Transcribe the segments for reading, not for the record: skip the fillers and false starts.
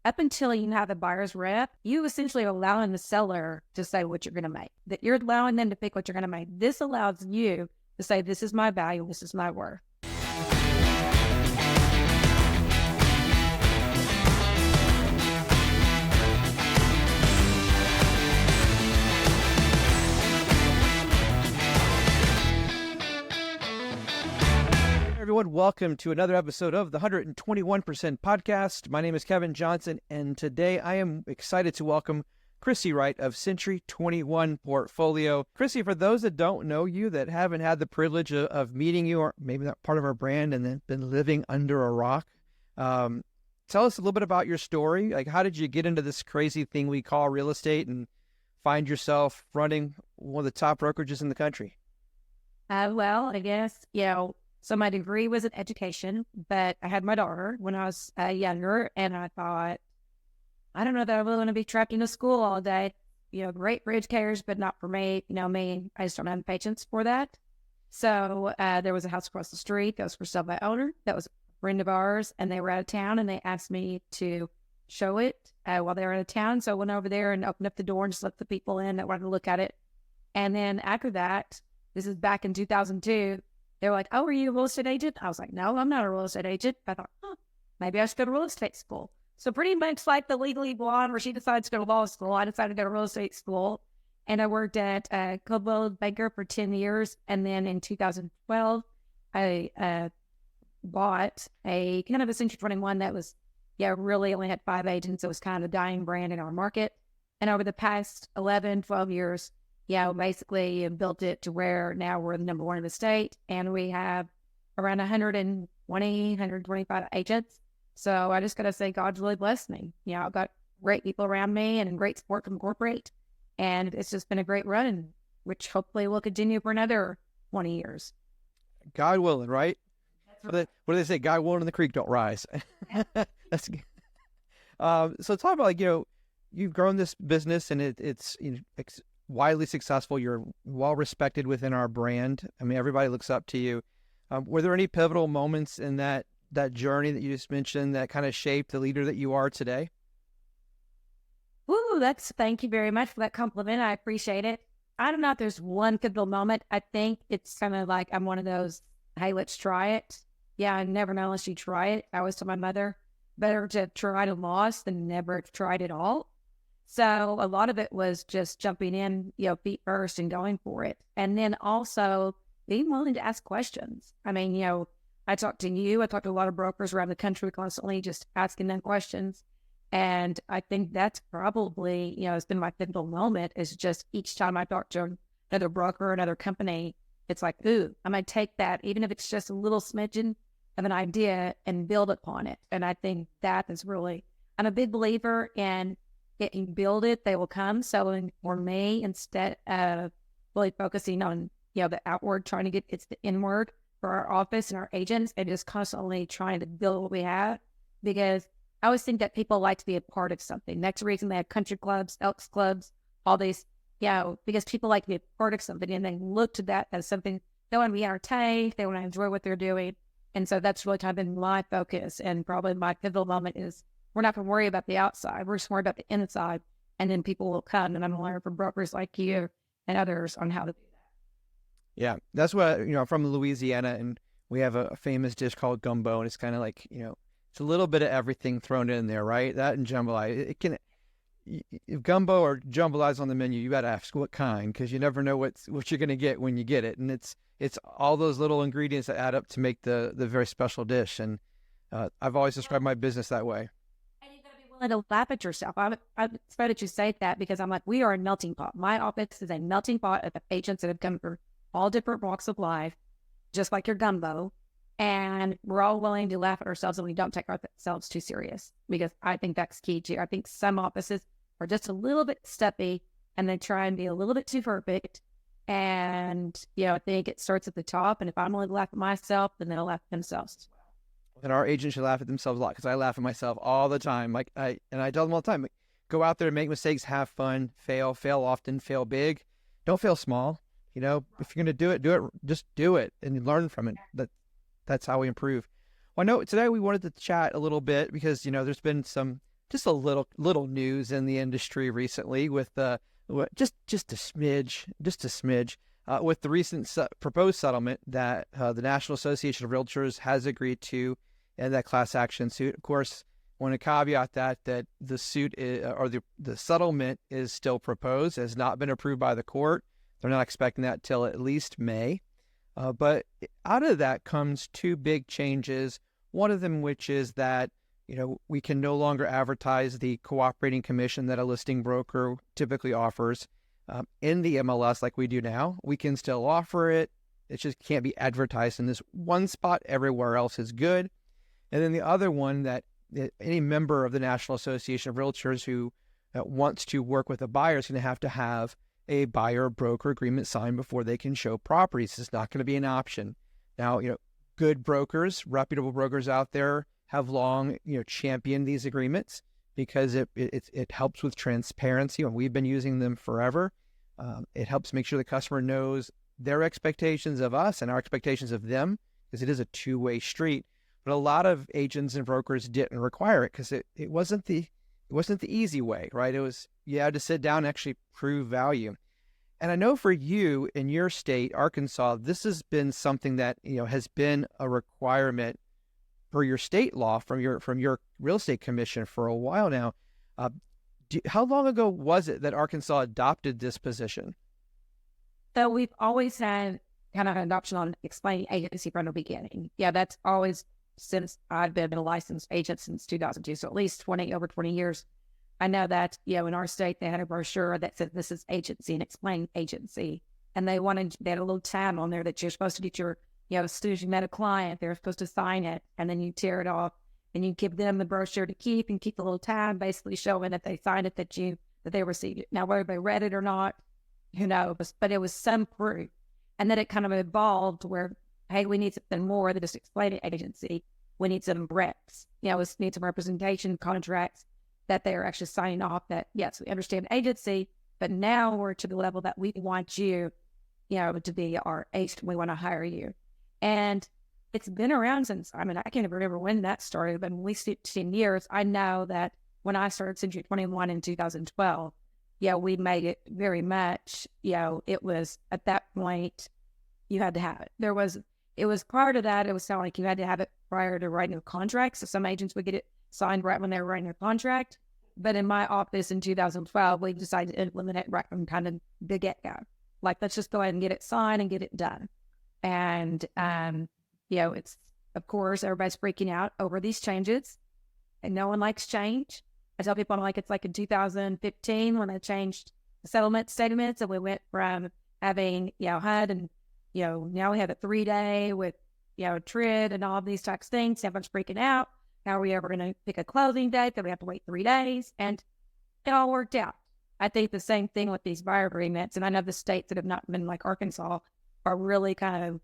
up until you have the buyer's rep, you essentially are allowing the seller to say what you're going to make. That you're allowing them to pick what you're going to make. This allows you to say, this is my value, this is my worth. Everyone, welcome to another episode of the 121% podcast. My name is Kevin Johnson, and today I am excited to welcome Chrissie Wright of Century 21 Portfolio. Chrissie, for those that don't know you, that haven't had the privilege of meeting you, or maybe not part of our brand and then been living under a rock, tell us a little bit about your story. Like, how did you get into this crazy thing we call real estate and find yourself running one of the top brokerages in the country? Well, I guess, so my degree was in education, but I had my daughter when I was younger, and I thought, I don't know that I really want to be trapped in a school all day. Great for educators, but not for me. I just don't have the patience for that. So there was a house across the street that was for sale by owner. That was a friend of ours, and they were out of town, and they asked me to show it while they were out of town. So I went over there and opened up the door and just let the people in that wanted to look at it. And then after that, this is back in 2002, they were like, oh, are you a real estate agent? I was like, no, I'm not a real estate agent. I thought, maybe I should go to real estate school. So pretty much like the Legally Blonde where she decides to go to law school, I decided to go to real estate school. And I worked at Coldwell Banker for 10 years. And then in 2012, I bought a kind of a Century 21 that was, really only had 5 agents. It was kind of a dying brand in our market. And over the past 11, 12 years, basically built it to where now we're the number one in the state, and we have around 120, 125 agents. So I just got to say, God's really blessed me. I've got great people around me and great support from corporate, and it's just been a great run, which hopefully will continue for another 20 years. God willing, right? What do they say? God willing and the creek don't rise. That's good. So talk about, you've grown this business, and it's widely successful. You're well respected within our brand. I mean, everybody looks up to you. Were there any pivotal moments in that journey that you just mentioned that kind of shaped the leader that you are today? Ooh, thank you very much for that compliment. I appreciate it. I don't know if there's one pivotal moment. I think it's kind of like I'm one of those, hey, let's try it. I never know unless you try it. I always tell my mother, better to have tried and lost than never have tried at all. So a lot of it was just jumping in, feet first and going for it. And then also being willing to ask questions. I mean, I talk to you, I talk to a lot of brokers around the country constantly, just asking them questions. And I think that's probably, it's been my pivotal moment, is just each time I talk to another broker, another company, it's like, ooh, I'm going to take that, even if it's just a little smidgen of an idea, and build upon it. And I think that is really, I'm a big believer in, if you build it, they will come. So for me, instead of really focusing on, the outward, trying to get it's the inward for our office and our agents, and just constantly trying to build what we have. Because I always think that people like to be a part of something. That's the reason they have country clubs, Elks clubs, all these, because people like to be a part of something, and they look to that as something they want to be entertained, they want to enjoy what they're doing. And so that's really kind of been my focus, and probably my pivotal moment is, we're not going to worry about the outside. We're just worried about the inside, and then people will come. And I'm going to learn from brokers like you and others on how to do that. Yeah, that's what, from Louisiana, and we have a famous dish called gumbo, and it's kind of like, it's a little bit of everything thrown in there, right? That and jambalaya. If gumbo or jambalaya is on the menu, you got to ask what kind, because you never know what you're going to get when you get it. And it's all those little ingredients that add up to make the very special dish. And I've always described my business that way. To laugh at yourself. I'm excited that you say that, because I'm like, we are a melting pot. My office is a melting pot of agents that have come from all different walks of life, just like your gumbo. And we're all willing to laugh at ourselves, and we don't take ourselves too serious, because I think that's key too. I think some offices are just a little bit stuffy, and they try and be a little bit too perfect. And, I think it starts at the top. And if I'm willing to laugh at myself, then they'll laugh at themselves as well. And our agents should laugh at themselves a lot, because I laugh at myself all the time. I tell them all the time, go out there and make mistakes, have fun, fail often, fail big. Don't fail small. If you're going to do it, just do it and learn from it. That's how we improve. Well, I know today we wanted to chat a little bit because, there's been some just a little news in the industry recently with just a smidge with the recent proposed settlement that the National Association of REALTORS has agreed to in that class action suit. Of course, I want to caveat that the suit the settlement is still proposed, has not been approved by the court. They're not expecting that till at least May. But out of that comes two big changes. One of them, which is that we can no longer advertise the cooperating commission that a listing broker typically offers in the MLS like we do now. We can still offer it. It just can't be advertised in this one spot. Everywhere else is good. And then the other one, that any member of the National Association of REALTORS who wants to work with a buyer is going to have a buyer-broker agreement signed before they can show properties. It's not going to be an option. Now, good brokers, reputable brokers out there have long, championed these agreements because it helps with transparency, and we've been using them forever. It helps make sure the customer knows their expectations of us and our expectations of them, because it is a two-way street. But a lot of agents and brokers didn't require it because it wasn't the easy way, right? You had to sit down and actually prove value. And I know for you in your state, Arkansas, this has been something that has been a requirement for your state law from your real estate commission for a while now. How long ago was it that Arkansas adopted this position? So we've always had kind of an adoption on explaining agency from the beginning. Yeah, that's always since I've been a licensed agent since 2002. So at least over 20 years. I know that, in our state, they had a brochure that said this is agency and explain agency. And they had a little tab on there that you're supposed to get as soon as you met a client, they're supposed to sign it, and then you tear it off and you give them the brochure to keep and keep the little tab basically showing that they signed it, that they received it. Now, whether they read it or not, who knows, but it was some proof. And then it kind of evolved where, hey, we need something more than just explaining agency. We need some reps, we need some representation contracts that they are actually signing off that, yes, we understand agency, but now we're to the level that we want you, to be our agent. We want to hire you. And it's been around since, I can't even remember when that started, but when we see 10 years, I know that when I started Century 21 in 2012, we made it very much, it was at that point, you had to have it. It was prior to that, it was sounding like you had to have it prior to writing a contract. So some agents would get it signed right when they were writing their contract. But in my office in 2012, we decided to implement it right from kind of the get-go. Like, let's just go ahead and get it signed and get it done. And, it's, of course, everybody's freaking out over these changes. And no one likes change. I tell people, it's like in 2015 when I changed the settlement statements and we went from having, HUD and, now we have a 3-day with, TRID and all of these types of things. Everyone's freaking out. How are we ever going to pick a closing date that we have to wait 3 days? And it all worked out. I think the same thing with these buyer agreements. And I know the states that have not been like Arkansas are really kind of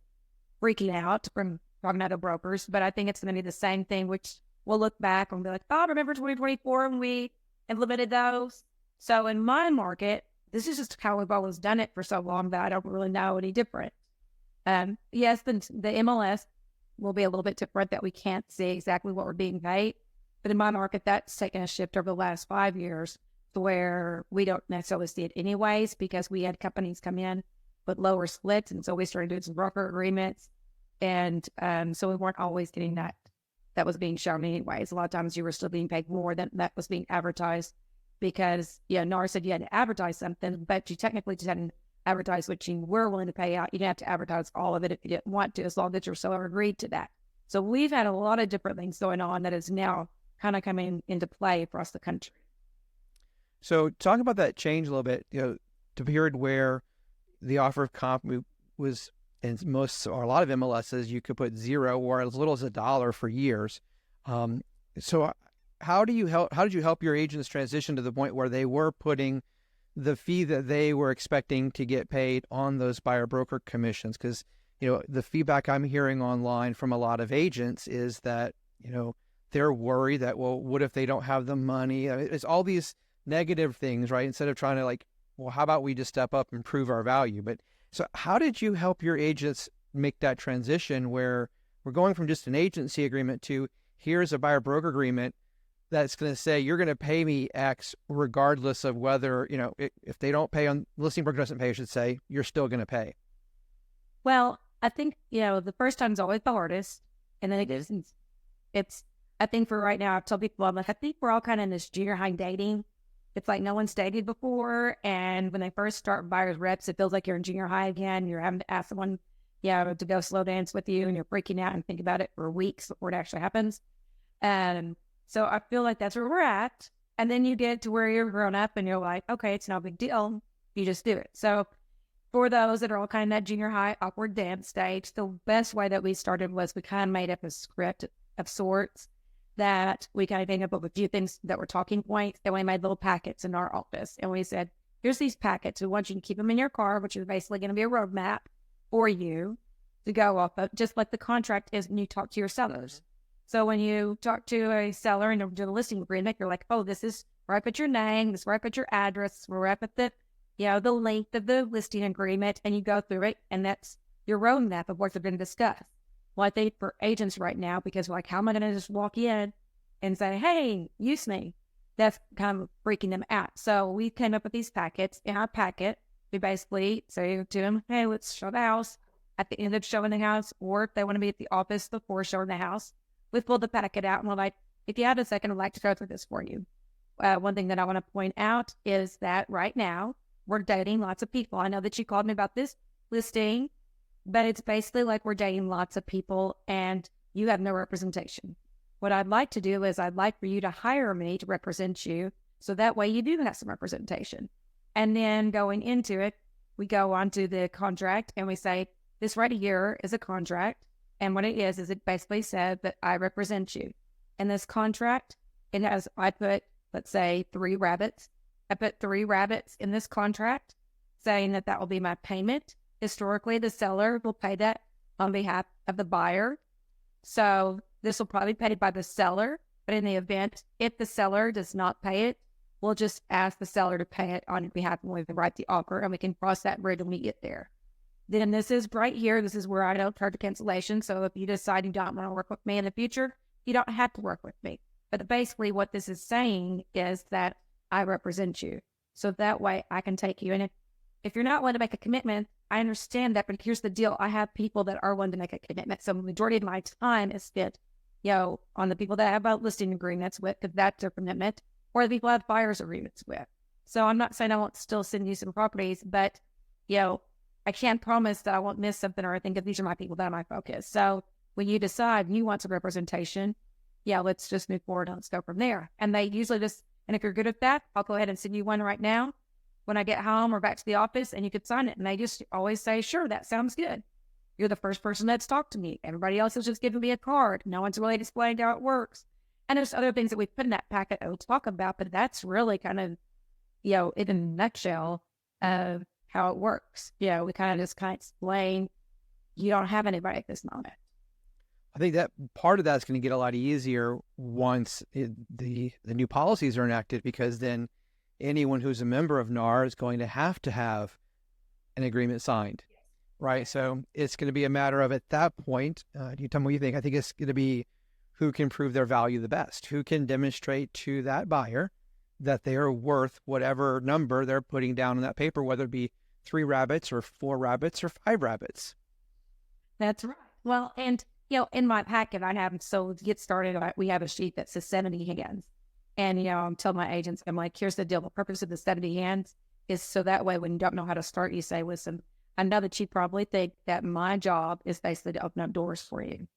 freaking out from talking to brokers. But I think it's going to be the same thing, which we'll look back and be like, oh, remember 2024 when we implemented those? So in my market, this is just how we've always done it for so long that I don't really know any different. Yes, the MLS will be a little bit different, that we can't see exactly what we're being paid. But in my market, that's taken a shift over the last 5 years to where we don't necessarily see it anyways, because we had companies come in with lower splits. And so we started doing some broker agreements. And so we weren't always getting that was being shown anyways. A lot of times you were still being paid more than that was being advertised because, NAR said you had to advertise something, but you technically just hadn't advertise what you were willing to pay out. You didn't have to advertise all of it if you didn't want to, as long as your seller agreed to that. So we've had a lot of different things going on that is now kind of coming into play across the country. So talk about that change a little bit, the period where the offer of comp was, in most or a lot of MLSs, you could put 0 or as little as $1 for years. So how did you help your agents transition to the point where they were putting the fee that they were expecting to get paid on those buyer broker commissions? Because, the feedback I'm hearing online from a lot of agents is that, they're worried that, well, what if they don't have the money? It's all these negative things, right? Instead of trying to well, how about we just step up and prove our value? But so how did you help your agents make that transition where we're going from just an agency agreement to here's a buyer broker agreement? that's going to say you're going to pay me X regardless of whether, if they don't pay on listing broker doesn't pay, I should say, you're still going to pay. Well, I think, the first time is always the hardest. And then I think for right now, I tell people, I'm like, I think we're all kind of in this junior high dating. It's like no one's dated before. And when they first start buyer's reps, it feels like you're in junior high again. You're having to ask someone, to go slow dance with you, and you're freaking out and think about it for weeks before it actually happens. And so I feel like that's where we're at. And then you get to where you're grown up and you're like, okay, it's no big deal. You just do it. So for those that are all kind of that junior high awkward dance stage, the best way that we started was we kind of made up a script of sorts that we kind of came up with a few things that were talking points, and we made little packets in our office. And we said, here's these packets. We want you to keep them in your car, which is basically going to be a roadmap for you to go off of, just like the contract is when you talk to your sellers. So when you talk to a seller and do the listing agreement, you're like, oh, this is where I put your name, this is where I put your address, where I put the length of the listing agreement, and you go through it, and that's your roadmap of what they're going to discuss. Well, I think for agents right now, because like, how am I going to just walk in and say, hey, use me? That's kind of freaking them out. So we came up with these packets. In our packet, we basically say to them, hey, let's show the house at the end of showing the house, or if they want to be at the office before showing the house, we pull the packet out and we're like, if you have a second, I'd like to go through this for you. One thing that I want to point out is that right now we're dating lots of people. I know that you called me about this listing, but it's basically like we're dating lots of people and you have no representation. What I'd like to do is I'd like for you to hire me to represent you, so that way you do have some representation. And then going into it, we go on to the contract and we say, this right here is a contract. And what it is it basically said that I represent you. In this contract, I put, let's say, 3 rabbits. I put 3 rabbits in this contract, saying that will be my payment. Historically, the seller will pay that on behalf of the buyer. So this will probably be paid by the seller. But in the event, if the seller does not pay it, we'll just ask the seller to pay it on behalf of when we write the offer, and we can cross that bridge when we get there. Then this is right here. This is where I don't charge a cancellation. So if you decide you don't want to work with me in the future, you don't have to work with me. But basically what this is saying is that I represent you. So that way I can take you. And if you're not willing to make a commitment, I understand that, but here's the deal. I have people that are willing to make a commitment. So the majority of my time is spent, on the people that I have listing agreements with, because that's their commitment, or the people I have buyer's agreements with. So I'm not saying I won't still send you some properties, but, I can't promise that I won't miss something, or I think that these are my people that are my focus. So when you decide you want some representation, let's just move forward and let's go from there. And they usually and if you're good at that, I'll go ahead and send you one right now when I get home or back to the office, and you could sign it. And they just always say, sure, that sounds good. You're the first person that's talked to me. Everybody else is just giving me a card. No one's really explained how it works. And there's other things that we put in that packet that we'll talk about, but that's really kind of, in a nutshell of how it works. We kind of explain, you don't have anybody at this moment. I think that part of that's going to get a lot easier once the new policies are enacted, because then anyone who's a member of NAR is going to have an agreement signed, right? So it's going to be a matter of, at that point, you tell me what you think. I think it's going to be who can prove their value the best, who can demonstrate to that buyer that they are worth whatever number they're putting down on that paper, whether it be 3 rabbits or 4 rabbits or 5 rabbits. That's right. Well, and in my packet, so to get started, we have a sheet that says 70 hands. And, I'm telling my agents, I'm like, here's the deal. The purpose of the 70 hands is so that way when you don't know how to start, you say, listen, I know that you probably think that my job is basically to open up doors for you.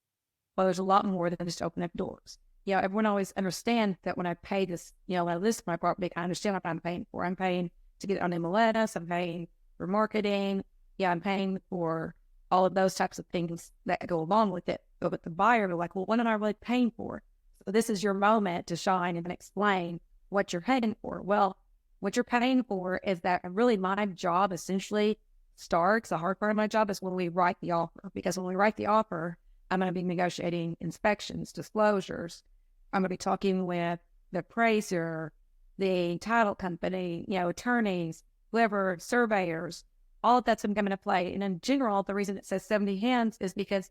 Well, there's a lot more than just open up doors. Everyone always understands that when I pay this, when I list my property, I understand what I'm paying for. I'm paying to get it on MLS. I'm paying for marketing. I'm paying for all of those types of things that go along with it. But with the buyer, they're like, well, what am I really paying for? So this is your moment to shine and explain what you're paying for. Well, what you're paying for is that really my job essentially starts, the hard part of my job is when we write the offer. Because when we write the offer, I'm going to be negotiating inspections, disclosures. I'm going to be talking with the appraiser, the title company, attorneys, whoever, surveyors, all of that's going to come into play. And in general, the reason it says 70 hands is because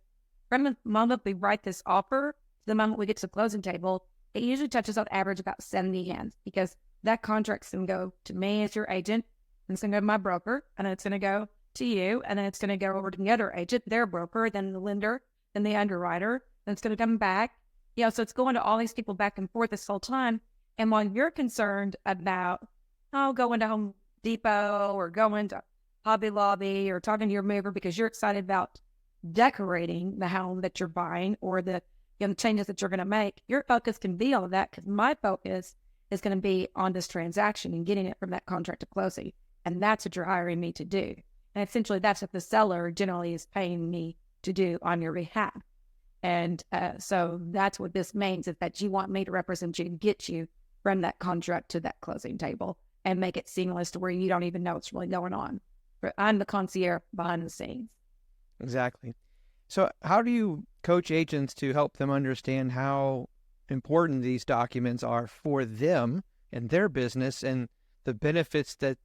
from the moment we write this offer to the moment we get to the closing table, it usually touches on average about 70 hands, because that contract's going to go to me as your agent, and it's going to go to my broker, and then it's going to go to you, and then it's going to go over to the other agent, their broker, then the lender, then the underwriter, then it's going to come back. So it's going to all these people back and forth this whole time. And while you're concerned about, going to Home Depot or going to Hobby Lobby or talking to your mover because you're excited about decorating the home that you're buying or the changes that you're going to make, your focus can be on that, because my focus is going to be on this transaction and getting it from that contract to closing. And that's what you're hiring me to do. And essentially that's what the seller generally is paying me to do on your behalf. And so that's what this means, is that you want me to represent you and get you from that contract to that closing table and make it seamless to where you don't even know what's really going on. But I'm the concierge behind the scenes. Exactly. So how do you coach agents to help them understand how important these documents are for them and their business, and the benefits that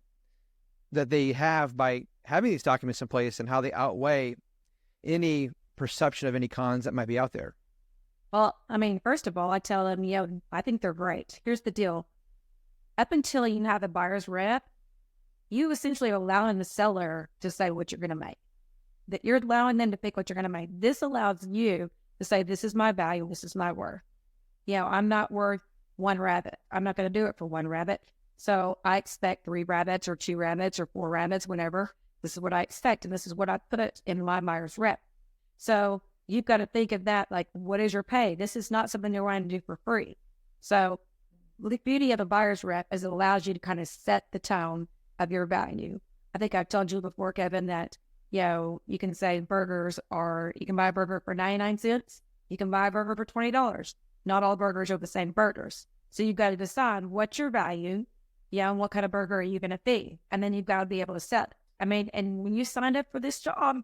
they have by having these documents in place, and how they outweigh any perception of any cons that might be out there? Well, I mean, first of all, I tell them, I think they're great. Here's the deal. Up until you have a buyer's rep, you essentially are allowing the seller to say what you're going to make. That you're allowing them to pick what you're going to make. This allows you to say, this is my value, this is my worth. I'm not worth one rabbit. I'm not going to do it for one rabbit. So I expect 3 rabbits or 2 rabbits or 4 rabbits, whenever. This is what I expect, and this is what I put it in my buyer's rep. So you've got to think of that, like, what is your pay? This is not something you're wanting to do for free. So the beauty of a buyer's rep is it allows you to kind of set the tone of your value. I think I've told you before, Kevin, that, you can say you can buy a burger for 99 cents. You can buy a burger for $20. Not all burgers are the same burgers. So you've got to decide what's your value, and what kind of burger are you going to be? And then you've got to be able to sell it. I mean, and when you signed up for this job,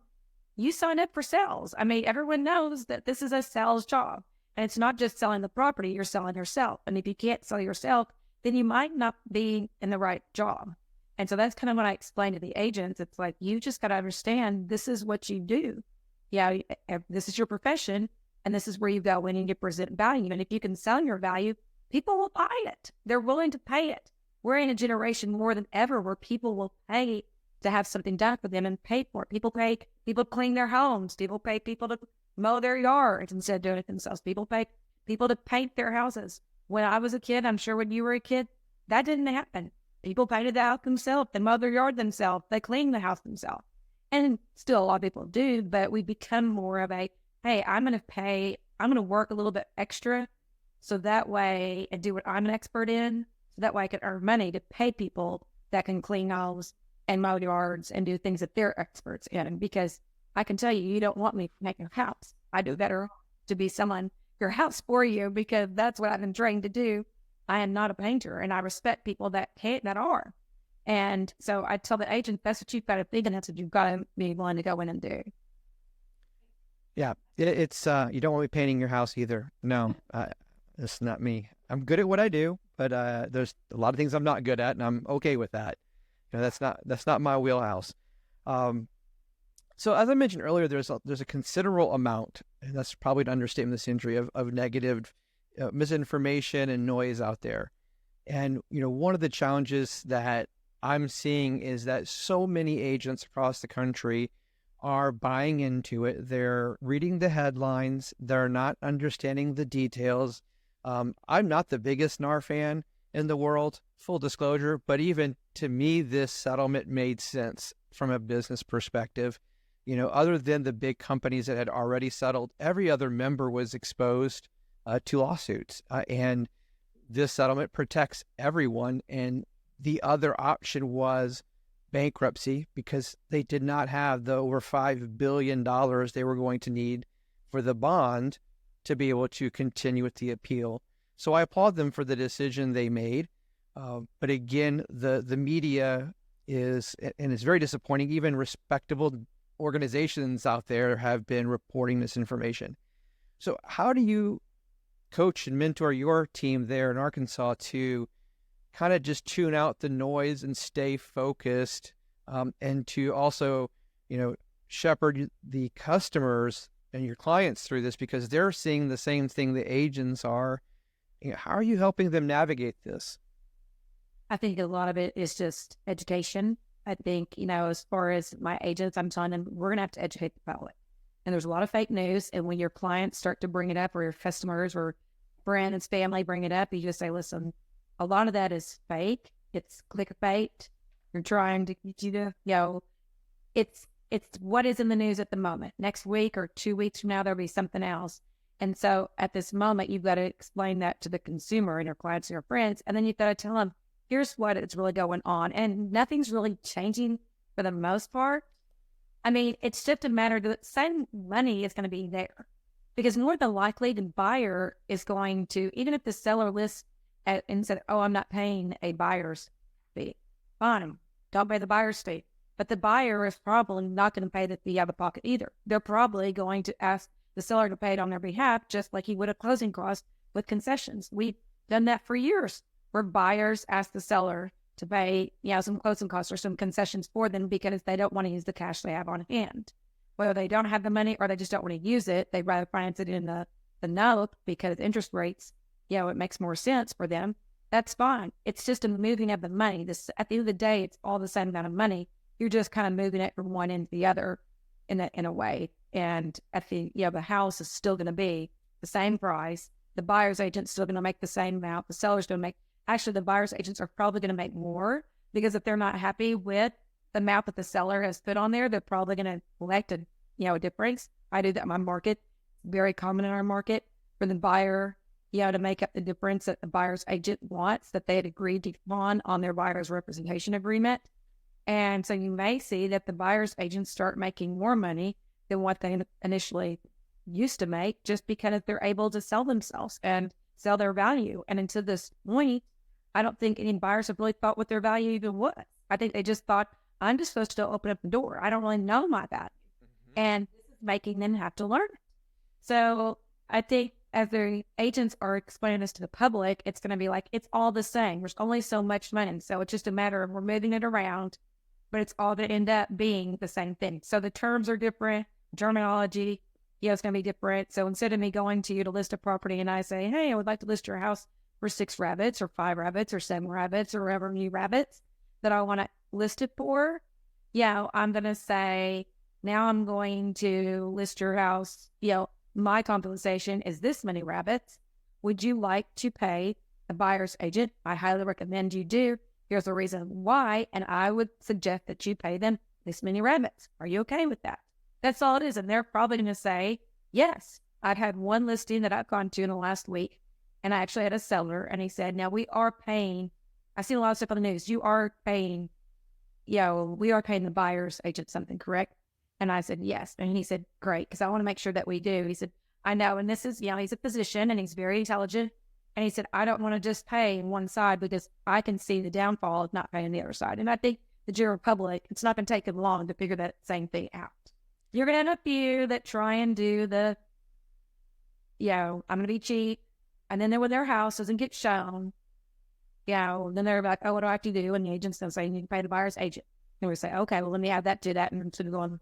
you signed up for sales. I mean, everyone knows that this is a sales job. And it's not just selling the property, you're selling yourself. And if you can't sell yourself, then you might not be in the right job. And so that's kind of what I explain to the agents. It's like, you just got to understand, this is what you do. This is your profession, and this is where you go in and you present value. And if you can sell your value, people will buy it. They're willing to pay it. We're in a generation more than ever where people will pay to have something done for them and pay for it. People to clean their homes. People pay people to mow their yards instead of doing it themselves. People pay people to paint their houses. When I was a kid, I'm sure when you were a kid, that didn't happen. People painted the house themselves. They mowed their yard themselves. They cleaned the house themselves. And still a lot of people do, but we become more of a, hey, I'm going to work a little bit extra so that way, and do what I'm an expert in, so that way I can earn money to pay people that can clean homes and mow yards and do things that they're experts in. Because I can tell you, you don't want me to make your house. I do better to be someone your house for you, because that's what I've been trained to do. I am not a painter, and I respect people that are. And so I tell the agent, that's what you've got to think, and that's what you've got to be willing to go in and do. Yeah, it's you don't want me painting your house either. No, that's not me. I'm good at what I do, but there's a lot of things I'm not good at, and I'm okay with that. That's not my wheelhouse. So as I mentioned earlier, there's a considerable amount, and that's probably an understatement of this industry, of negative misinformation and noise out there. And one of the challenges that I'm seeing is that so many agents across the country are buying into it. They're reading the headlines. They're not understanding the details. I'm not the biggest NAR fan in the world, full disclosure, but even to me, this settlement made sense from a business perspective. Other than the big companies that had already settled, every other member was exposed to lawsuits. And this settlement protects everyone. And the other option was bankruptcy, because they did not have the over $5 billion they were going to need for the bond to be able to continue with the appeal. So I applaud them for the decision they made. But again, the media is, and it's very disappointing, even respectable organizations out there have been reporting this information. So how do you coach and mentor your team there in Arkansas to kind of just tune out the noise and stay focused, and to also, shepherd the customers and your clients through this, because they're seeing the same thing the agents are, How are you helping them navigate this? I think a lot of it is just education. I think, as far as my agents, I'm telling them we're going to have to educate the public. And there's a lot of fake news. And when your clients start to bring it up, or your customers or friends, family bring it up, you just say, listen, a lot of that is fake. It's clickbait. You're trying to get you to, it's what is in the news at the moment. Next week or 2 weeks from now, there'll be something else. And so at this moment, you've got to explain that to the consumer and your clients and your friends. And then you've got to tell them, here's what is really going on. And nothing's really changing for the most part. I mean, it's just a matter of the same money is going to be there, because more than likely the buyer is going to, even if the seller lists and said, oh, I'm not paying a buyer's fee, fine, don't pay the buyer's fee. But the buyer is probably not going to pay the fee out of pocket either. They're probably going to ask the seller to pay it on their behalf, just like he would a closing cost with concessions. We've done that for years, where buyers ask the seller to pay, some closing costs or some concessions for them because they don't want to use the cash they have on hand. Whether they don't have the money or they just don't want to use it, they'd rather finance it in the note because interest rates, it makes more sense for them. That's fine. It's just a moving of the money. At the end of the day, it's all the same amount of money. You're just kind of moving it from one end to the other in a way. And at the house is still going to be the same price. The buyer's agent's still going to make the same amount. The seller's going to make. Actually, the buyer's agents are probably going to make more, because if they're not happy with the amount that the seller has put on there, they're probably going to elect a difference. I do that in my market. Very common in our market for the buyer, to make up the difference that the buyer's agent wants, that they had agreed to on their buyer's representation agreement. And so you may see that the buyer's agents start making more money than what they initially used to make, just because they're able to sell themselves and sell their value. And until this point, I don't think any buyers have really thought what their value even was. I think they just thought, I'm just supposed to open up the door. I don't really know my value. Mm-hmm. And this is making them have to learn it. So I think as the agents are explaining this to the public, it's going to be like, it's all the same. There's only so much money. So it's just a matter of we're moving it around, but it's all going to end up being the same thing. So the terms are different, terminology, it's going to be different. So instead of me going to you to list a property and I say, hey, I would like to list your house for 6 rabbits or 5 rabbits or 7 rabbits or whatever many rabbits that I want to list it for, I'm going to say, now I'm going to list your house. My compensation is this many rabbits. Would you like to pay a buyer's agent? I highly recommend you do. Here's the reason why. And I would suggest that you pay them this many rabbits. Are you okay with that? That's all it is. And they're probably going to say, yes. I've had one listing that I've gone to in the last week, and I actually had a seller, and he said, now we are paying, I see a lot of stuff on the news. You are paying, we are paying the buyer's agent something, correct? And I said, yes. And he said, great, because I want to make sure that we do. He said, I know. And this is, he's a physician and he's very intelligent. And he said, I don't want to just pay one side because I can see the downfall of not paying the other side. And I think the general public, it's not going to take them long to figure that same thing out. You're going to have a few that try and do the, I'm going to be cheap. And then when their house doesn't get shown, then they're like, oh, what do I have to do? And the agent's going to say, you need to pay the buyer's agent. And we say, okay, well, let me add that to that. And sort of going,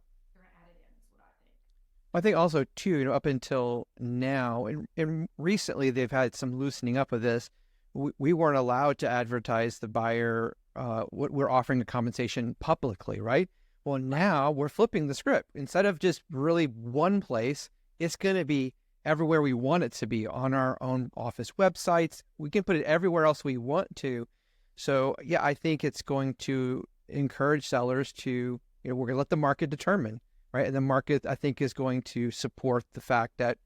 I think also too, up until now, and recently they've had some loosening up of this. We weren't allowed to advertise the buyer, what we're offering the compensation publicly, right? Well, now we're flipping the script. Instead of just really one place, it's going to be everywhere we want it to be, on our own office websites. We can put it everywhere else we want to. So I think it's going to encourage sellers to, we're going to let the market determine, right? And the market, I think, is going to support the fact that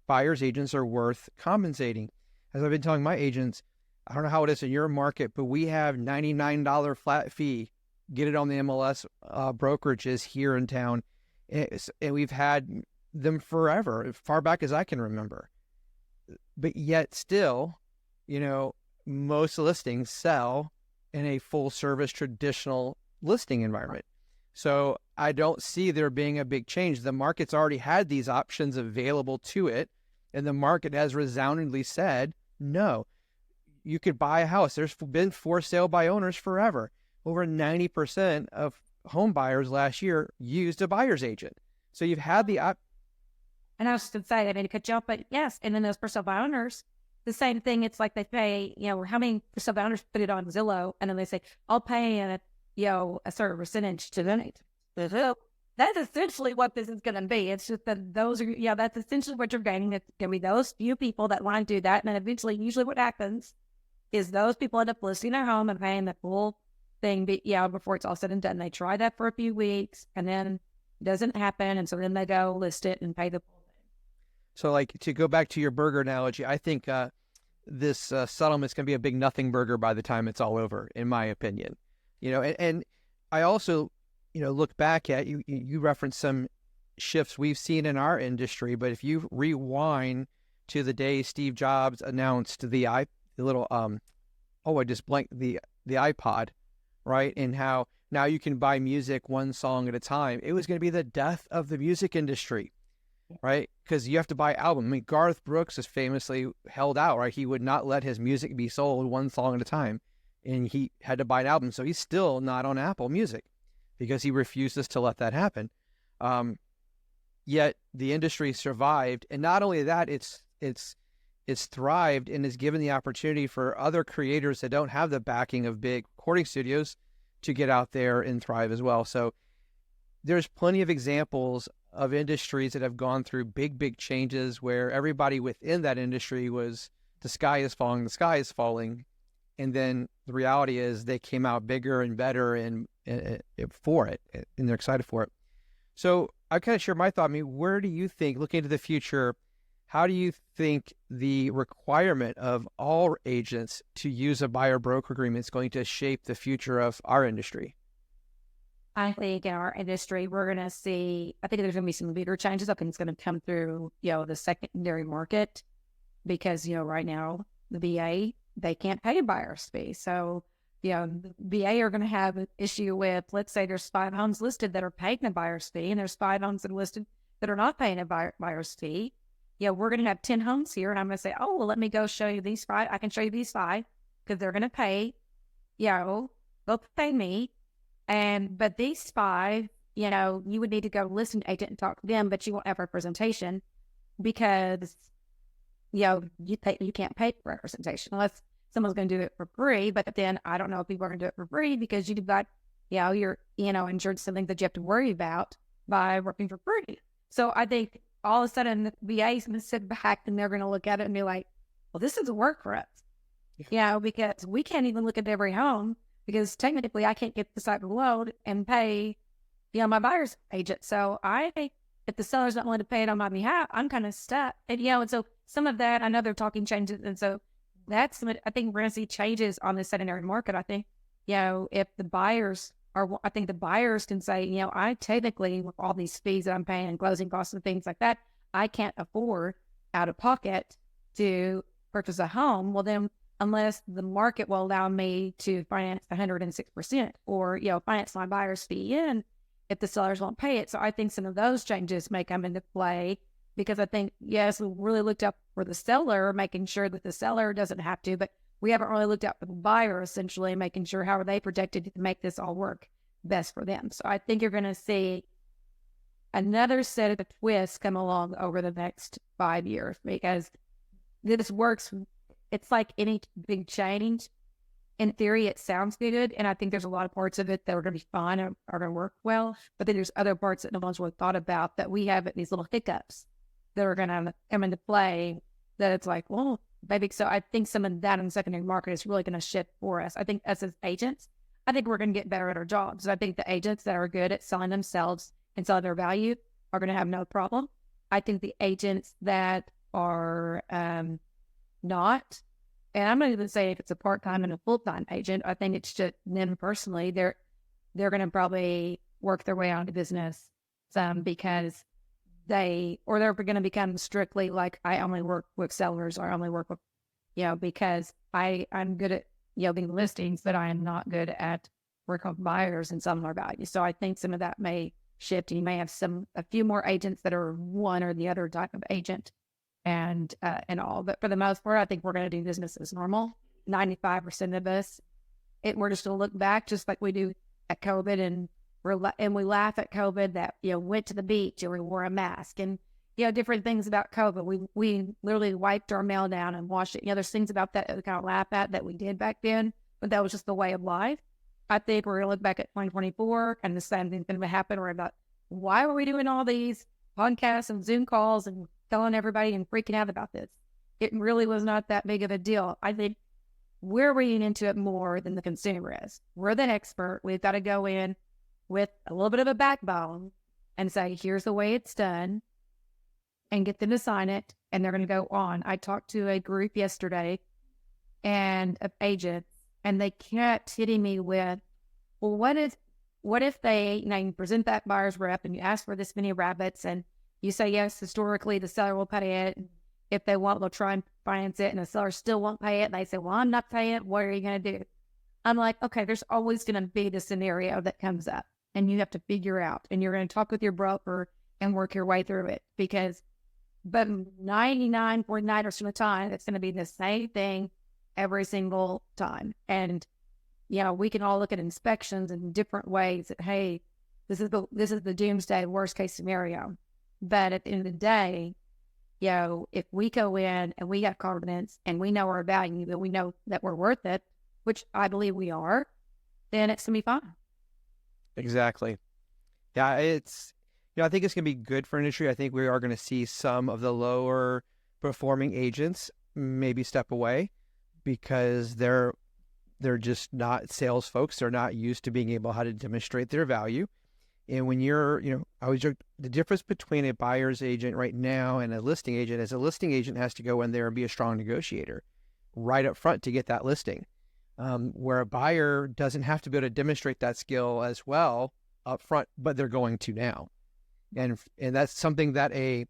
buyer's agents are worth compensating. As I've been telling my agents, I don't know how it is in your market, but we have $99 flat fee. Get it on the MLS brokerages here in town. And we've had them forever, as far back as I can remember. But yet still, most listings sell in a full service traditional listing environment. So I don't see there being a big change. The market's already had these options available to it, and the market has resoundingly said, no, you could buy a house. There's been for sale by owners forever. Over 90% of home buyers last year used a buyer's agent. So you've had the and I was just going to say, I mean, it could jump, but yes. And then those for sale by owners, the same thing. It's like they pay, how many sub-owners put it on Zillow, and then they say, I'll pay a certain percentage to donate. So that's essentially what this is going to be. It's just that that's essentially what you're gaining. It's going to be those few people that want to do that. And then eventually, usually what happens is those people end up listing their home and paying the full thing, before it's all said and done. They try that for a few weeks, and then it doesn't happen. And so then they go list it and pay the full thing. So, like, to go back to your burger analogy, I think this settlement's going to be a big nothing burger by the time it's all over, in my opinion. And I also, look back at you referenced some shifts we've seen in our industry, but if you rewind to the day Steve Jobs announced the iPod, right? And how now you can buy music one song at a time. It was going to be the death of the music industry, right? Because you have to buy album. I mean, Garth Brooks is famously held out, right? He would not let his music be sold one song at a time, and he had to buy an album. So he's still not on Apple Music because he refuses to let that happen. Yet the industry survived, and not only that, it's thrived and is given the opportunity for other creators that don't have the backing of big recording studios to get out there and thrive as well. So there's plenty of examples of industries that have gone through big changes where everybody within that industry was, the sky is falling. And then the reality is they came out bigger and better and for it, and they're excited for it. So I kind of share my thought. I mean, where do you think, looking into the future, how do you think the requirement of all agents to use a buyer broker agreement is going to shape the future of our industry? I think in our industry, I think there's going to be some bigger changes. I think it's going to come through, the secondary market, because, right now, the VA, they can't pay a buyer's fee. So, the VA are going to have an issue with, let's say there's 5 homes listed that are paying a buyer's fee, and there's 5 homes that are listed that are not paying a buyer's fee. We're going to have 10 homes here, and I'm going to say, oh, well, let me go show you these 5. I can show you these 5 because they're going to pay, they'll pay me. But these 5, you would need to go listen to agent and talk to them, but you won't have representation because, you can't pay for representation unless someone's going to do it for free. But then I don't know if people are going to do it for free because you've got, your, insurance, something that you have to worry about by working for free. So I think all of a sudden the VA is going to sit back and they're going to look at it and be like, well, this doesn't work for us. Because we can't even look at every home because technically I can't get the site load and pay, my buyer's agent. So I think if the seller's not willing to pay it on my behalf, I'm kind of stuck. And, so some of that, I know they're talking changes. And so I think we're going to see changes on the secondary market. I think, if the buyers I think the buyers can say, I technically, with all these fees that I'm paying and closing costs and things like that, I can't afford out of pocket to purchase a home. Well, then, unless the market will allow me to finance 106% or, finance my buyer's fee in, if the sellers won't pay it. So I think some of those changes may come into play because I think, yes, we really looked up for the seller, making sure that the seller doesn't have to, but we haven't really looked out for the buyer, essentially, making sure how are they protected to make this all work best for them. So I think you're going to see another set of twists come along over the next 5 years because this works. It's like any big change. In theory, it sounds good, and I think there's a lot of parts of it that are going to be fine and are going to work well, but then there's other parts that no one's really thought about that we have these little hiccups that are going to come into play that it's like, well, maybe. So I think some of that in the secondary market is really going to shift for us. I think us as agents, I think we're going to get better at our jobs. I think the agents that are good at selling themselves and selling their value are going to have no problem. I think the agents that are not, and I'm not even saying if it's a part-time and a full-time agent, I think it's just them personally, they're going to probably work their way onto business because they're going to become strictly like, I only work with sellers or I only work with, because I'm good at, being listings, but I am not good at working with buyers and selling our value. So I think some of that may shift. You may have a few more agents that are one or the other type of agent and all. But for the most part, I think we're going to do business as normal. 95% of us, we're just going to look back just like we do at COVID, and we laugh at COVID that, went to the beach and we wore a mask and, different things about COVID. We literally wiped our mail down and washed it. There's things about that we kind of laugh at that we did back then, but that was just the way of life. I think we're going to look back at 2024 and the same thing's going to happen. We're about, why were we doing all these podcasts and Zoom calls and telling everybody and freaking out about this? It really was not that big of a deal. I think we're reading into it more than the consumer is. We're the expert. We've got to go in with a little bit of a backbone and say, here's the way it's done, and get them to sign it, and they're going to go on. I talked to a group yesterday and of agents, and they kept hitting me with, well, what if they, you present that buyer's rep and you ask for this many rabbits and you say, yes, historically the seller will pay it. If they want, they'll try and finance it, and the seller still won't pay it. And they say, well, I'm not paying it. What are you going to do? I'm like, okay, there's always going to be the scenario that comes up, and you have to figure out, and you're going to talk with your broker and work your way through it, but 99.9% of the time, it's going to be the same thing every single time. And, we can all look at inspections in different ways that, hey, this is the doomsday worst case scenario. But at the end of the day, if we go in and we got confidence and we know our value, that we know that we're worth it, which I believe we are, then it's going to be fine. Exactly. Yeah, I think it's going to be good for industry. I think we are going to see some of the lower performing agents maybe step away because they're just not sales folks. They're not used to being able how to demonstrate their value. And when you're, I always joke, the difference between a buyer's agent right now and a listing agent is a listing agent has to go in there and be a strong negotiator right up front to get that listing. Where a buyer doesn't have to be able to demonstrate that skill as well up front, but they're going to now. And that's something that a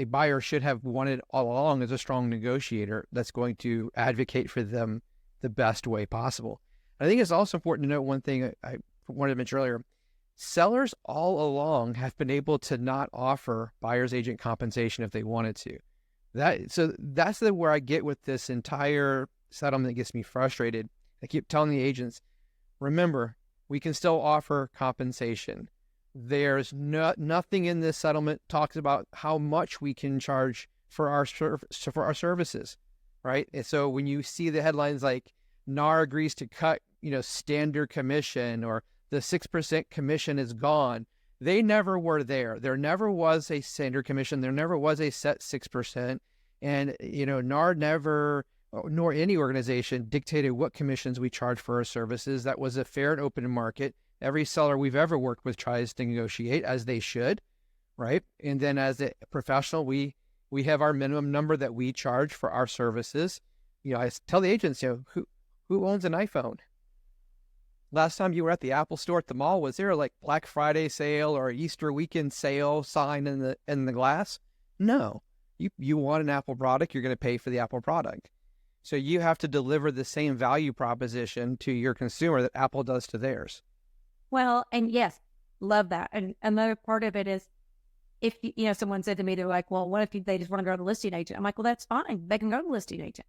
buyer should have wanted all along, as a strong negotiator that's going to advocate for them the best way possible. I think it's also important to note one thing I wanted to mention earlier. Sellers all along have been able to not offer buyer's agent compensation if they wanted to. That's where I get with this entire settlement that gets me frustrated. I keep telling the agents, remember, we can still offer compensation. There's nothing in this settlement talks about how much we can charge for our services, right? And so when you see the headlines like NAR agrees to cut, standard commission, or the 6% commission is gone, they never were there. There never was a standard commission. There never was a set 6%. And, NAR never, nor any organization, dictated what commissions we charge for our services. That was a fair and open market. Every seller we've ever worked with tries to negotiate, as they should, right? And then as a professional, we have our minimum number that we charge for our services. I tell the agents, who owns an iPhone? Last time you were at the Apple store at the mall, was there like Black Friday sale or Easter weekend sale sign in the glass? No. You want an Apple product, you're going to pay for the Apple product. So you have to deliver the same value proposition to your consumer that Apple does to theirs. Well, and yes, love that. And another part of it is, if someone said to me, they're like, well, what if they just want to go to the listing agent? I'm like, well, that's fine. They can go to the listing agent.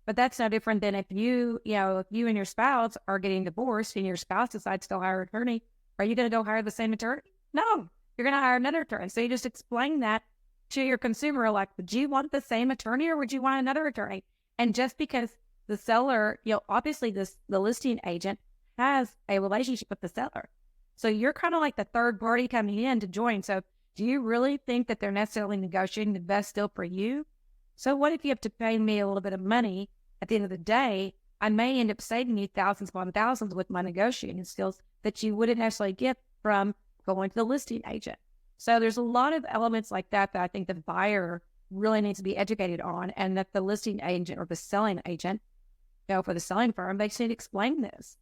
But that's no different than if you and your spouse are getting divorced and your spouse decides to go hire an attorney. Are you going to go hire the same attorney? No, you're going to hire another attorney. So you just explain that to your consumer, like, would you want the same attorney or would you want another attorney? And just because the seller, obviously the listing agent has a relationship with the seller. So you're kind of like the third party coming in to join. So do you really think that they're necessarily negotiating the best deal for you? So what if you have to pay me a little bit of money? At the end of the day, I may end up saving you thousands upon thousands with my negotiating skills that you wouldn't necessarily get from going to the listing agent. So there's a lot of elements like that I think the buyer really needs to be educated on, and that the listing agent or the selling agent, for the selling firm, they should explain this,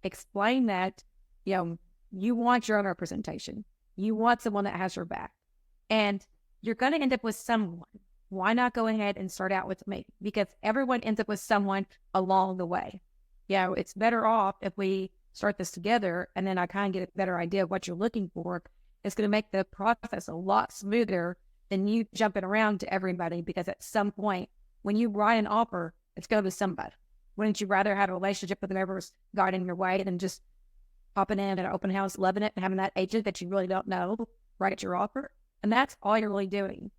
explain that, you want your own representation. You want someone that has your back, and you're going to end up with someone. Why not go ahead and start out with me? Because everyone ends up with someone along the way. It's better off if we start this together, and then I kind of get a better idea of what you're looking for. It's going to make the process a lot smoother than you jumping around to everybody, because at some point, when you write an offer, it's going to somebody. Wouldn't you rather have a relationship with whoever's guiding your way than just popping in at an open house, loving it, and having that agent that you really don't know write your offer? And that's all you're really doing.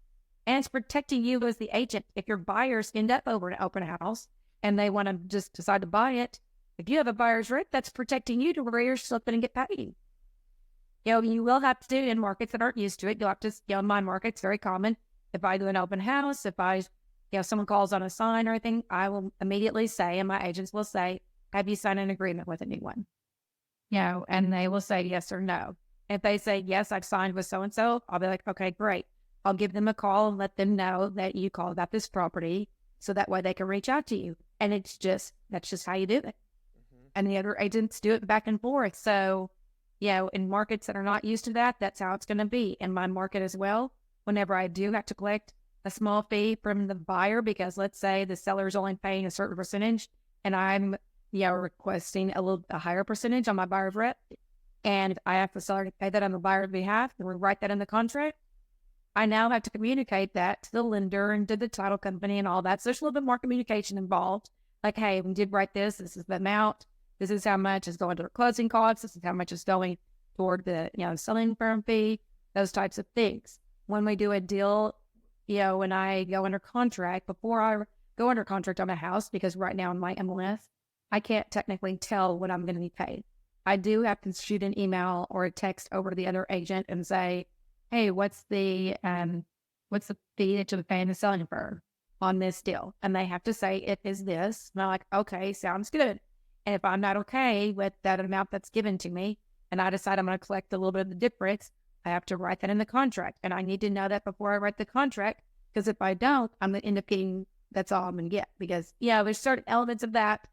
And it's protecting you as the agent. If your buyers end up over to open house and they want to just decide to buy it, if you have a buyer's rep, that's protecting you to where you're still going to get paid. You will have to do in markets that aren't used to it. You'll have to, in my market, it's very common. If I do an open house, if someone calls on a sign or anything, I will immediately say, and my agents will say, have you signed an agreement with anyone? And they will say yes or no. If they say, yes, I've signed with so-and-so, I'll be like, okay, great. I'll give them a call and let them know that you called about this property so that way they can reach out to you. And that's just how you do it. Mm-hmm. And the other agents do it back and forth. So, in markets that are not used to that, that's how it's going to be. In my market as well, whenever I do have to collect a small fee from the buyer, because let's say the seller is only paying a certain percentage and I'm, requesting a higher percentage on my buyer's rep, and I have the seller to pay that on the buyer's behalf, and we write that in the contract, I now have to communicate that to the lender and to the title company and all that. So there's a little bit more communication involved. Like, hey, we did write this. This is the amount. This is how much is going to the closing costs. This is how much is going toward the, selling firm fee, those types of things. When we do a deal, when I go under contract, before I go under contract on a house, because right now in my MLS, I can't technically tell what I'm going to be paid. I do have to shoot an email or a text over to the other agent and say, hey, what's the fee that you're paying the selling firm on this deal? And they have to say, it is this. And I'm like, okay, sounds good. And if I'm not okay with that amount that's given to me, and I decide I'm going to collect a little bit of the difference, I have to write that in the contract. And I need to know that before I write the contract, because if I don't, I'm going to end up getting, that's all I'm going to get. Because, there's certain elements of that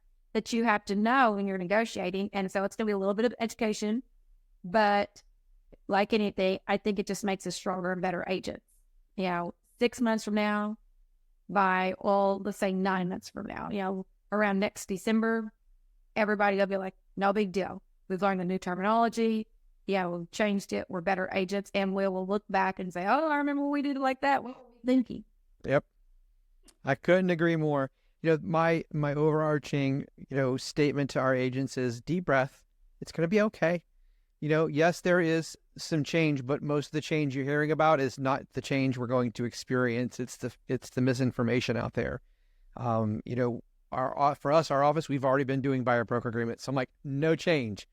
you have to know when you're negotiating. And so it's going to be a little bit of education, but like anything, I think it just makes us stronger and better agents. 6 months from now, let's say 9 months from now, around next December, everybody will be like, no big deal. We've learned the new terminology. We've changed it. We're better agents. And we'll look back and say, oh, I remember when we did it like that. What were we thinking? Yep. I couldn't agree more. My overarching, statement to our agents is deep breath. It's going to be okay. Yes, there is some change, but most of the change you're hearing about is not the change we're going to experience. It's the misinformation out there. For us, our office, we've already been doing buyer broker agreements. So I'm like, no change.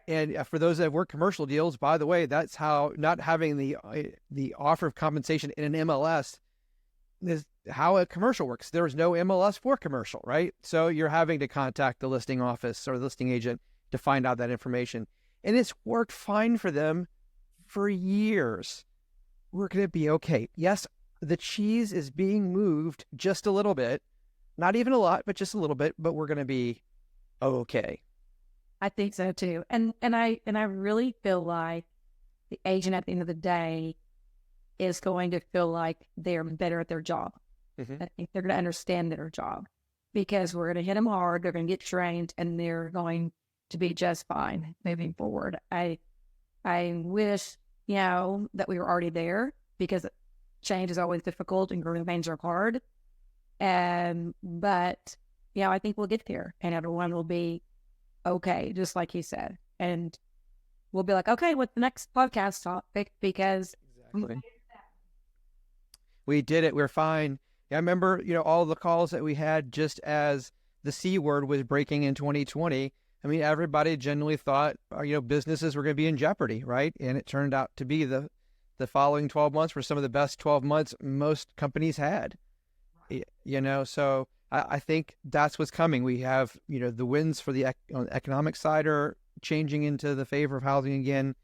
And for those that work commercial deals, by the way, that's how not having the offer of compensation in an MLS is how a commercial works. There is no MLS for commercial, right? So you're having to contact the listing office or the listing agent to find out that information. And it's worked fine for them for years. We're going to be okay. Yes, the cheese is being moved just a little bit. Not even a lot, but just a little bit. But we're going to be okay. I think so too. And I really feel like the agent at the end of the day is going to feel like they're better at their job. Mm-hmm. I think they're going to understand their job because we're going to hit them hard. They're going to get trained and they're going to be just fine moving forward. I wish, that we were already there because change is always difficult and growing pains are hard. But I think we'll get there and everyone will be okay, just like you said. And we'll be like, okay, what's the next podcast topic? Because exactly. We did it. We're fine. I remember, all the calls that we had just as the C word was breaking in 2020. I mean, everybody generally thought, businesses were going to be in jeopardy, right? And it turned out to be the following 12 months were some of the best 12 months most companies had, so I think that's what's coming. We have, the winds for on the economic side are changing into the favor of housing again.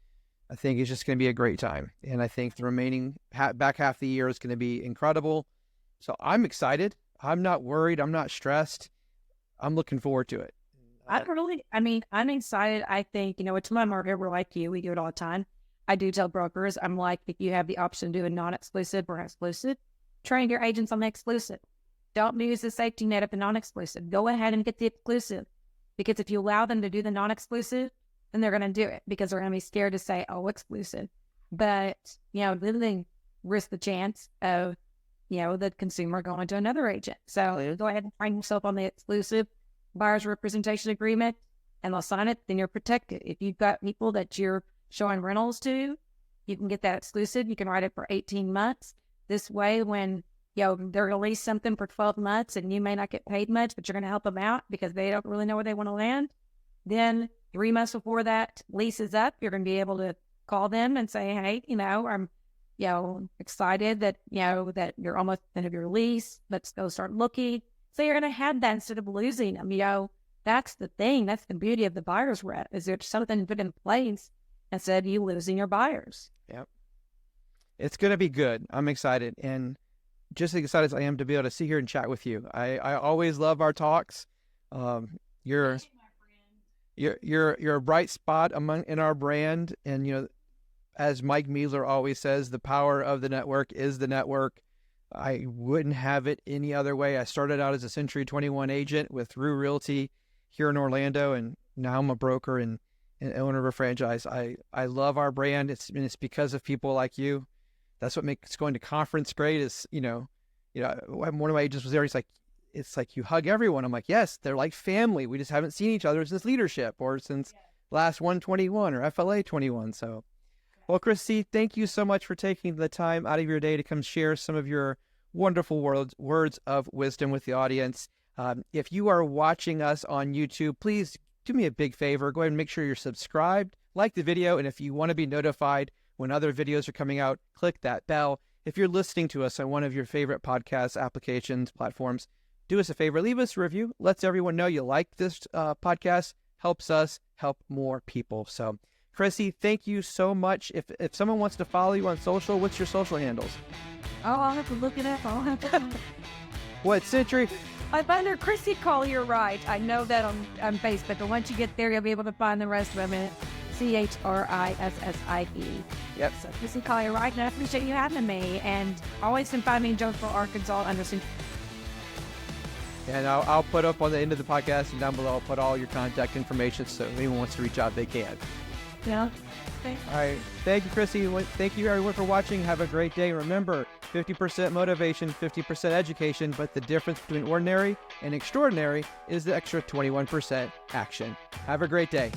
I think it's just going to be a great time. And I think the remaining back half of the year is going to be incredible. So I'm excited. I'm not worried. I'm not stressed. I'm looking forward to it. I'm excited. I think, it's my market. We're like you. We do it all the time. I do tell brokers, I'm like, if you have the option to do a non-exclusive or exclusive, train your agents on the exclusive. Don't use the safety net of the non-exclusive. Go ahead and get the exclusive. Because if you allow them to do the non-exclusive, then they're going to do it because they're going to be scared to say, oh, exclusive. But, then they risk the chance of, the consumer going to another agent. So go ahead and find yourself on the exclusive buyer's representation agreement and they'll sign it, then you're protected. If you've got people that you're showing rentals to You can get that exclusive. You can write it for 18 months. This way, when they release something for 12 months and you may not get paid much, but you're going to help them out because they don't really know where they want to land. Then 3 months before that lease is up, you're going to be able to call them and say, hey, I'm, excited that, that you're almost at the end of your lease. Let's go start looking. So you're going to have that instead of losing them. That's the thing. That's the beauty of the buyer's rep, is there's something put in place instead of you losing your buyers. Yep. It's going to be good. I'm excited. And just as excited as I am to be able to sit here and chat with you. I always love our talks. You're a bright spot in our brand. And, as Mike Meisler always says, the power of the network is the network. I wouldn't have it any other way. I started out as a Century 21 agent with Rue Realty here in Orlando, and now I'm a broker and owner of a franchise. I love our brand. It's because of people like you. That's what makes going to conference great. Is one of my agents was there. He's like, it's like you hug everyone. I'm like, yes, they're like family. We just haven't seen each other since leadership or since last 121 or FLA 21. So. Well, Chrissie, thank you so much for taking the time out of your day to come share some of your wonderful words of wisdom with the audience. If you are watching us on YouTube, please do me a big favor. Go ahead and make sure you're subscribed, like the video, and if you want to be notified when other videos are coming out, click that bell. If you're listening to us on one of your favorite podcast applications, platforms, do us a favor, leave us a review. Lets everyone know you like this podcast, helps us help more people. So, Chrissie, thank you so much. If someone wants to follow you on social, what's your social handles? Oh, I'll have to look it up. What, Century? I'm under Chrissie Collier Wright. I know that on Facebook, but once you get there, you'll be able to find the rest of them at CHRISSIE. Yep. So Chrissie Collier Wright, and I appreciate you having me. And always can find me in Jonesboro, Arkansas under Century. And I'll put up on the end of the podcast and down below, I'll put all your contact information so if anyone wants to reach out, they can. Yeah. Okay. All right. Thank you, Chrissie. Thank you, everyone, for watching. Have a great day. Remember, 50% motivation, 50% education, but the difference between ordinary and extraordinary is the extra 21% action. Have a great day.